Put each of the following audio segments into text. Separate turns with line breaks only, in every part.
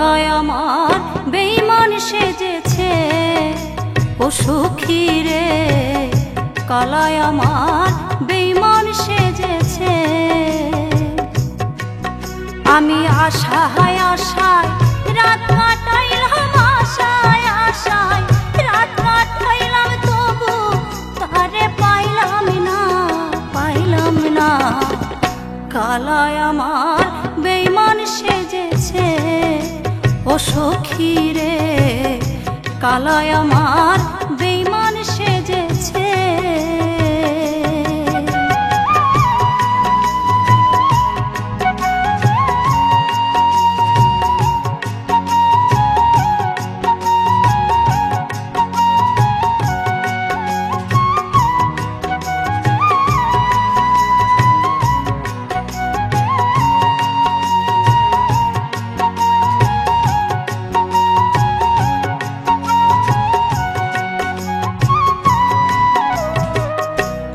কালায় আমার বেঈমান সেজেছে ও সখী রে, কালায় আমার বেঈমান সেজেছে। আমি আশায় আশায় রাত কাটাইলাম, আশায় আশায় রাত কাটাইলাম, তবু তারে পাইলাম না, পাইলাম না। কালায় আমার বেঈমান সেজেছে ও সখী রে, কালায় আমার বেঈমান সেজেছে।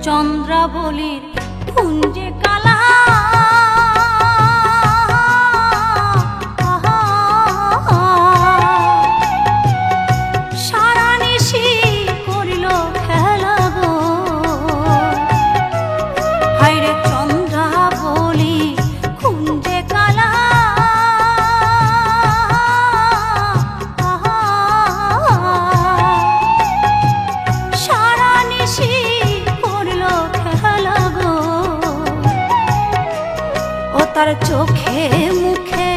চন্দ্রাবলীর কুঞ্জে কালা সারা নিশি করিল খেলা গো, হায়রে চন্দ্রাবলী কুঞ্জে কালা সারা নিশি তার চোখে মুখে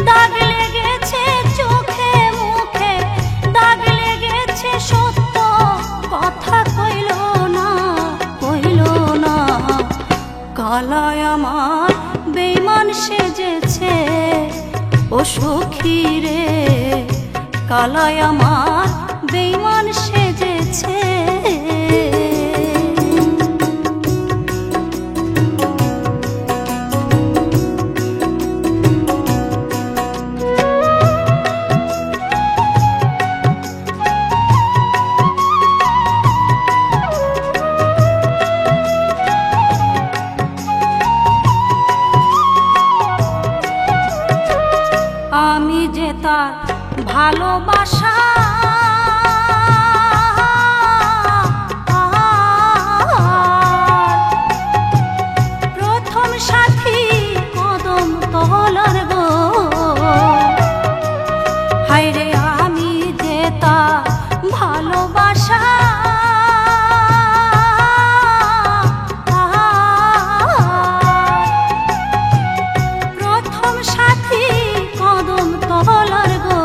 দাগ লেগেছে, চোখে মুখে দাগ লেগেছে, সত্য কথা কইল না, কইল না। কালায় আমার বেঈমান সেজেছে ও সখী রে, কালায় আমার বেঈমান সেজেছে। আমি যে তার ভালোবাসা প্রথম সাথী কদম তলার গো, হায়রে আমি যে তার ভালোবাসা প্রথম সাথী কদম তলার গো,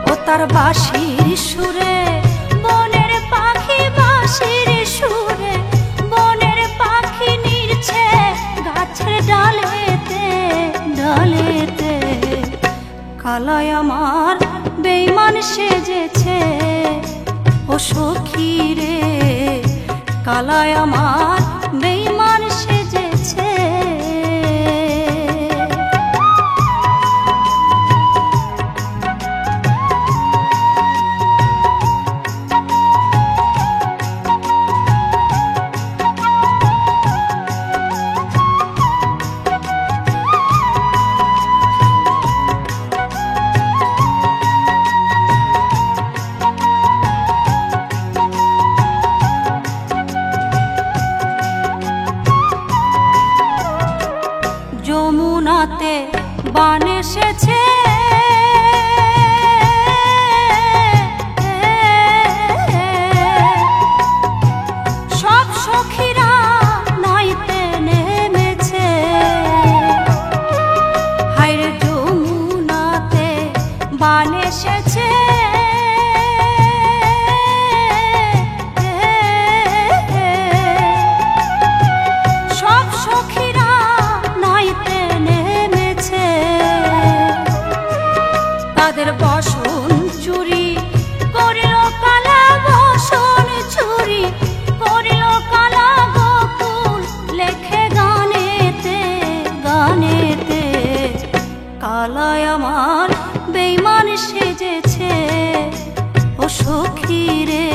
ও তার বাঁশির সুরে বনের পাখি, বাঁশির সুরে বনের পাখি নিরছে গাছের ডালেতে, ডালেতে। কালায় আমার বেঈমান সেজেছে ও সখী রে, কালায় আমার বেঈমান সেজেছে। যমুনাতে বান এসেছে, সব সখীরা নাইতে নেমেছে, হায়রে যমুনাতে বান এসেছে, সব সখীরা নাইতে নেমেছে। তাদের বসন চুরি করিল কালা, বসন চুরি করিল কালা, গোকুল লেখে গানেতে, গানেতে। কালায় আমার বেঈমান সেজেছে ও সখী রে,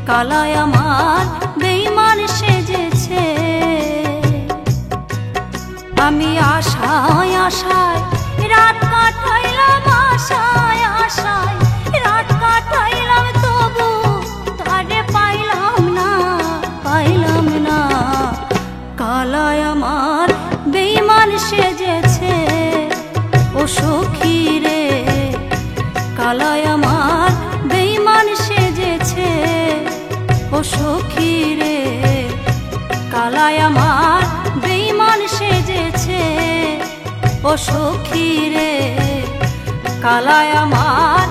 কালায় আমার বেঈমান সেজেছে। আমি আশায় আশায় রাত কাটাইলাম, আশায় আশায় রাত কাটাইলাম, তবু তারে পাইলাম না, পাইলাম না। কালায় আমার বেঈমান সেজেছে ও সখী রে, কালায় আমার বেঈমান সেজেছে ও সখী রে, কালায় আমার বেঈমান সেজেছে ও সখী রে, কালায় আমার